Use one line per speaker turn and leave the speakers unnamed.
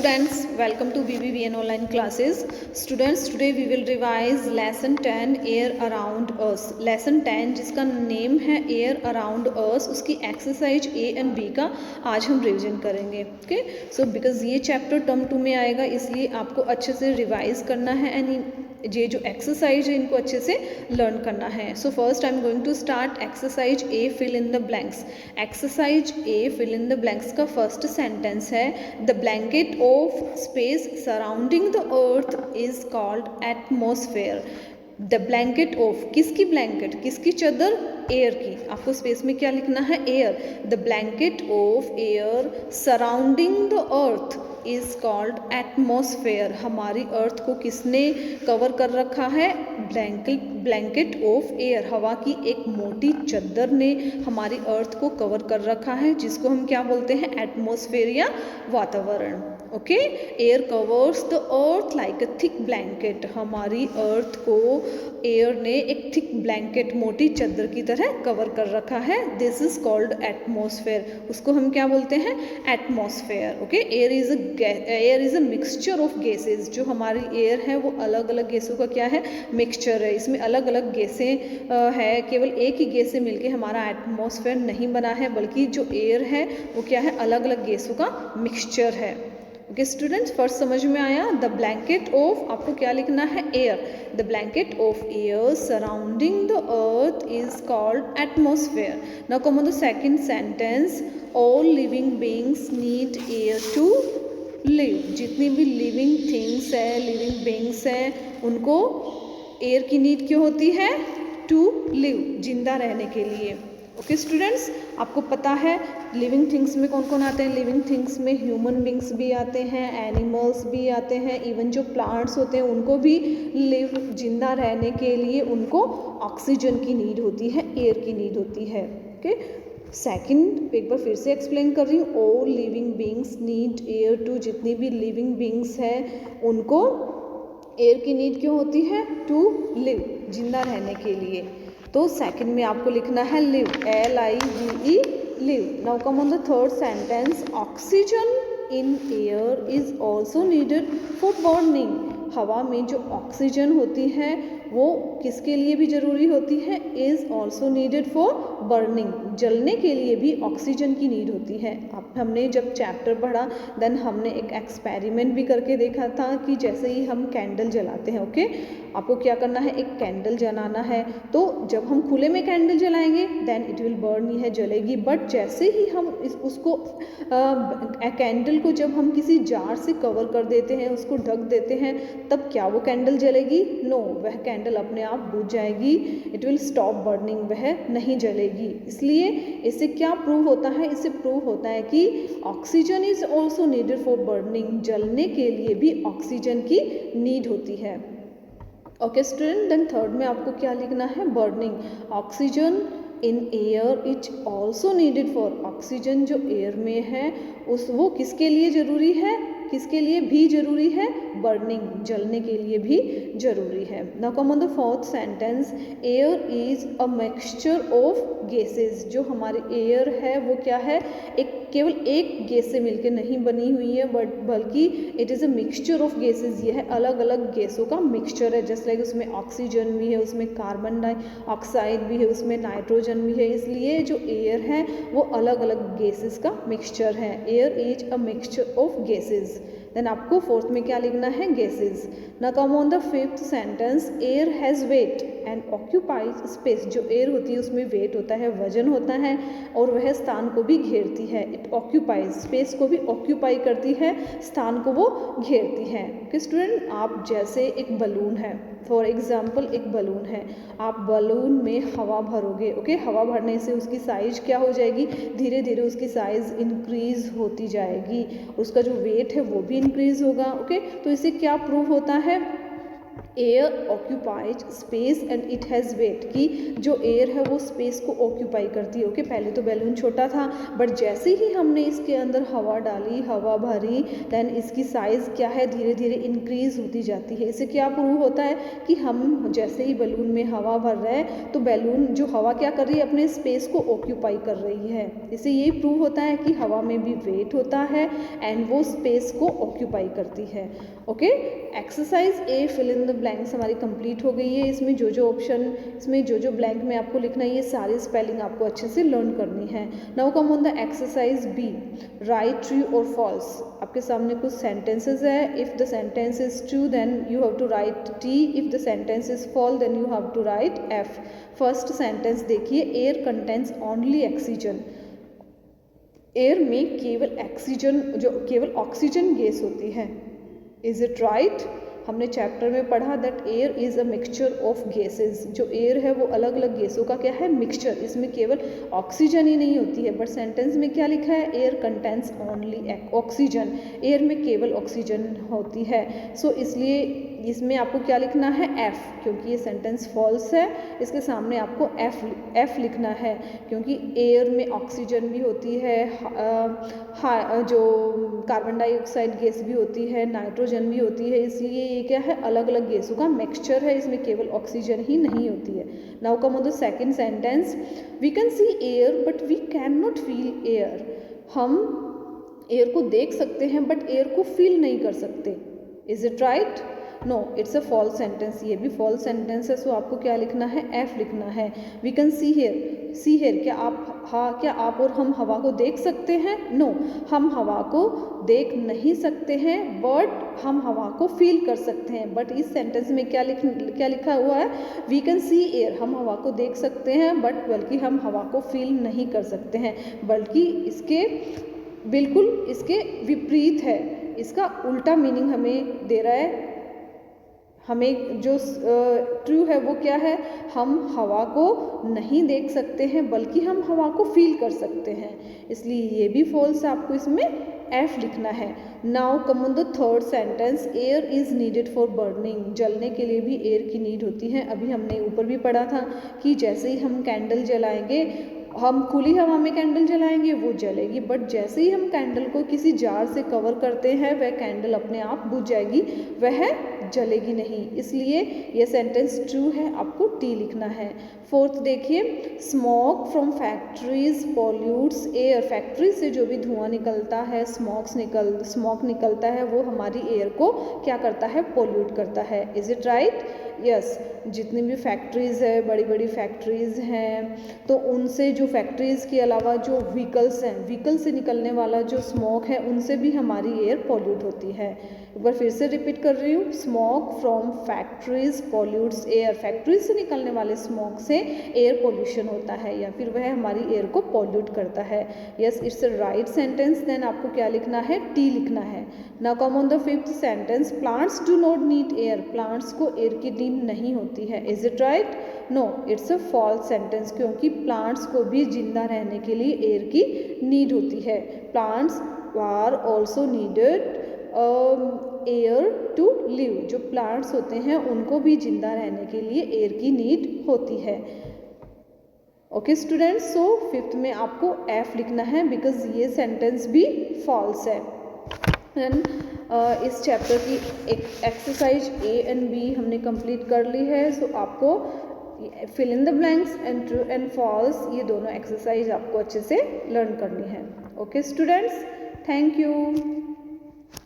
students, welcome to BBVN online classes. Students, today we will revise lesson 10 air around us. lesson 10 जिसका name है air around us, उसकी exercise A and B का आज हम revision करेंगे. Okay, so because ये chapter term 2 में आएगा, इसलिए आपको अच्छे से रिवाइज करना है एंड ये जो एक्सरसाइज है इनको अच्छे से लर्न करना है. So first I am going to start exercise A, fill in the blanks. Exercise A, fill in the blanks का फर्स्ट सेंटेंस है the blanket of space surrounding the earth is called atmosphere. The blanket of, किसकी blanket, किसकी चादर, air की. आपको space में क्या लिखना है, air. The blanket of air surrounding the earth is called atmosphere. हमारी अर्थ को किसने कवर कर रखा है, ब्लैंकेट ऑफ एयर. हवा की एक मोटी चादर ने हमारी अर्थ को कवर कर रखा है, जिसको हम क्या बोलते हैं, एटमॉस्फेयर या वातावरण. Okay, air covers the earth like a thick blanket. हमारी अर्थ को एयर ने एक थिक ब्लैंकेट, मोटी चादर की तरह कवर कर रखा है. This is called atmosphere. उसको हम क्या बोलते हैं, atmosphere. Okay, air is a mixture of gases. जो हमारी एयर है वो अलग अलग गैसों का क्या है, मिक्सचर है. इसमें अलग अलग गैसें है. केवल एक ही गैस से मिलके हमारा एटमॉस्फेयर नहीं बना है, बल्कि जो एयर है वो क्या है, अलग अलग गैसों का मिक्सचर है. ओके स्टूडेंट्स, फर्स्ट समझ में आया. द ब्लैंकेट ऑफ, आपको क्या लिखना है, air. The blanket of air surrounding the earth is called atmosphere. Now come on the second sentence. All living beings need air to live. जितनी भी लिविंग थिंग्स है, लिविंग बीइंग्स है, उनको air की नीड क्यों होती है, टू लिव, जिंदा रहने के लिए. ओके स्टूडेंट्स, आपको पता है लिविंग थिंग्स में कौन कौन आते हैं. लिविंग थिंग्स में ह्यूमन बींग्स भी आते हैं, एनिमल्स भी आते हैं, इवन जो प्लांट्स होते हैं उनको भी लिव, जिंदा रहने के लिए उनको ऑक्सीजन की नीड होती है, एयर की नीड होती है. ओके, सेकंड एक बार फिर से एक्सप्लेन कर रही हूँ. All living beings need air to. जितनी भी लिविंग बींग्स हैं उनको एयर की नीड क्यों होती है, टू लिव, जिंदा रहने के लिए. तो सेकंड में आपको लिखना है live, LIVE, live. Now come on the third sentence. Oxygen in air is also needed for burning. हवा में जो ऑक्सीजन होती है वो किसके लिए भी ज़रूरी होती है, is also needed for burning. जलने के लिए भी ऑक्सीजन की नीड होती है. अब हमने जब चैप्टर पढ़ा देन हमने एक एक्सपेरिमेंट भी करके देखा था कि जैसे ही हम कैंडल जलाते हैं, ओके, आपको क्या करना है, एक कैंडल जलाना है. तो जब हम खुले में कैंडल जलाएंगे देन इट विल बर्न, ही है जलेगी. बट जैसे ही हम उसको कैंडल को जब हम किसी जार से कवर कर देते हैं, उसको ढक देते हैं, तब क्या वो कैंडल जलेगी, नो, वह कैंडल अपने आप बुझ जाएगी. इट विल स्टॉप बर्निंग, वह नहीं जलेगी. इसलिए इससे क्या प्रूव होता है, इससे प्रूव होता है कि oxygen is also needed for burning. जलने के लिए भी ऑक्सीजन की नीड होती है. ओके स्टूडेंट, देन थर्ड में आपको क्या लिखना है, burning. Oxygen in air is also needed for. Oxygen जो एयर में है वो किसके लिए ज़रूरी है, किसके लिए भी ज़रूरी है, बर्निंग, जलने के लिए भी ज़रूरी है. Now come on the fourth sentence. Air is a mixture of gases. जो हमारी एयर है वो क्या है, एक केवल एक गैस से मिलकर नहीं बनी हुई है, बट बल्कि it is a mixture of gases. यह है अलग अलग गैसों का मिक्सचर है. जस्ट लाइक उसमें ऑक्सीजन भी है, उसमें कार्बन डाइऑक्साइड भी है, उसमें नाइट्रोजन भी है. इसलिए जो एयर है वो अलग अलग गैसेस का मिक्सचर है. Air is a mixture of gases. Then आपको फोर्थ में क्या लिखना है, gases. Now come on the fifth sentence. Air has weight and occupies space. जो एयर होती है उसमें वेट होता है, वजन होता है, और वह स्थान को भी घेरती है. इट ऑक्यूपाइज, स्पेस को भी ऑक्यूपाई करती है, स्थान को वो घेरती है. ओके स्टूडेंट, आप जैसे एक बलून है, फॉर एग्जाम्पल एक बलून है, आप बलून में हवा भरोगे. ओके, हवा भरने से उसकी साइज क्या हो जाएगी, धीरे धीरे उसकी साइज इंक्रीज होती जाएगी, उसका जो वेट है वो भी इंक्रीज होगा. ओके, तो इससे क्या प्रूव होता है, air occupies space and it has wait, कि जो एयर है वो स्पेस को ऑक्यूपाई करती है। ओके, पहले तो बैलून छोटा था, बट जैसे ही हमने इसके अंदर हवा डाली, हवा भरी, देन इसकी साइज़ क्या है धीरे धीरे इंक्रीज होती जाती है। इससे क्या प्रूव होता है कि हम जैसे ही बैलून में हवा भर रहे हैं तो बैलून जो हवा क्या कर रही है, अपने स्पेस को ऑक्यूपाई कर रही है। इससे यही प्रूव होता है कि हवा में भी वेट होता है एंड वो स्पेस को ऑक्यूपाई करती है। Okay, exercise A fill in the blanks हमारी कंप्लीट हो गई है। इसमें जो ऑप्शन, इसमें जो ब्लैंक में आपको लिखना है, ये सारी स्पेलिंग आपको अच्छे से लर्न करनी है। Now come on the exercise B, write true और फॉल्स। आपके सामने कुछ सेंटेंसेस है। If the sentence is true then you have to write T, if the sentence is false then you have to write F. First sentence देखिए, air contains only oxygen. Air में केवल oxygen, जो केवल oxygen gas होती है। Is it right? हमने chapter में पढ़ा that air is a mixture of gases. जो एयर है वो अलग अलग गैसों का क्या है, मिक्सचर। इसमें केवल ऑक्सीजन ही नहीं होती है, बट सेंटेंस में क्या लिखा है, air contains only oxygen. Air में केवल ऑक्सीजन होती है। सो इसलिए इसमें आपको क्या लिखना है, एफ, क्योंकि ये सेंटेंस फॉल्स है। इसके सामने आपको एफ लिखना है, क्योंकि एयर में ऑक्सीजन भी होती है, जो कार्बन डाइऑक्साइड गैस भी होती है, नाइट्रोजन भी होती है। इसलिए ये क्या है, अलग अलग गैसों का मिक्सचर है। इसमें केवल ऑक्सीजन ही नहीं होती है। Now come on the second sentence, we can see air but we can not feel air. हम एयर को देख सकते हैं बट एयर को फील नहीं कर सकते। Is it right? No, it's a false sentence. ये भी फॉल्स सेंटेंस है। सो आपको क्या लिखना है, एफ लिखना है। We can see here, see here, क्या आप और हम हवा को देख सकते हैं? नो, हम हवा को देख नहीं सकते हैं, बट हम हवा को फील कर सकते हैं। बट इस सेंटेंस में क्या लिखा हुआ है, वी कैन सी एयर, हम हवा को देख सकते हैं बट बल्कि हम हवा को फील नहीं कर सकते हैं। बल्कि इसके बिल्कुल इसके विपरीत है, इसका उल्टा मीनिंग हमें दे रहा है। हमें जो ट्रू है वो क्या है, हम हवा को नहीं देख सकते हैं बल्कि हम हवा को फील कर सकते हैं। इसलिए ये भी फॉल्स है, आपको इसमें एफ लिखना है। Now come on the third sentence, air is needed for burning. जलने के लिए भी एयर की नीड होती है। अभी हमने ऊपर भी पढ़ा था कि जैसे ही हम कैंडल जलाएंगे, हम खुली हवा में कैंडल जलाएंगे वो जलेगी, बट जैसे ही हम कैंडल को किसी जार से कवर करते हैं वह कैंडल अपने आप बुझ जाएगी, वह जलेगी नहीं। इसलिए यह सेंटेंस ट्रू है, आपको टी लिखना है। फोर्थ देखिए, smoke from factories pollutes air. Factory से जो भी धुआं निकलता है, स्मोक निकलता है, वो हमारी एयर को क्या करता है, पॉल्यूट करता है। Is it right? यस, जितनी भी फैक्ट्रीज़ है, बड़ी बड़ी फैक्ट्रीज़ हैं, तो उनसे जो फैक्ट्रीज़ के अलावा जो व्हीकल्स हैं, व्हीकल से निकलने वाला जो स्मोक है, उनसे भी हमारी एयर पॉल्यूट होती है। एक बार फिर से रिपीट कर रही हूँ, smoke from factories pollutes air. Factories से निकलने वाले स्मोक से एयर पोल्यूशन होता है या फिर वह हमारी एयर को पॉल्यूट करता है। Yes, it's a right sentence. Then आपको क्या लिखना है, टी लिखना है। Now come on the fifth sentence, plants do not need air. Plants को एयर की नीड नहीं होती है। Is it right? No, it's a false sentence, क्योंकि प्लांट्स को भी जिंदा रहने के लिए एयर की नीड होती है। Plants are also needed air to live. जो प्लांट्स होते हैं उनको भी जिंदा रहने के लिए एयर की नीड होती है। ओके स्टूडेंट्स, सो फिफ्थ में आपको एफ लिखना है बिकॉज ये सेंटेंस भी फॉल्स है। इस चैप्टर की एक एक्सरसाइज ए एंड बी हमने कंप्लीट कर ली है। सो आपको fill in the blanks and true and false, ये दोनों एक्सरसाइज आपको अच्छे से लर्न करनी है। Okay students, thank you.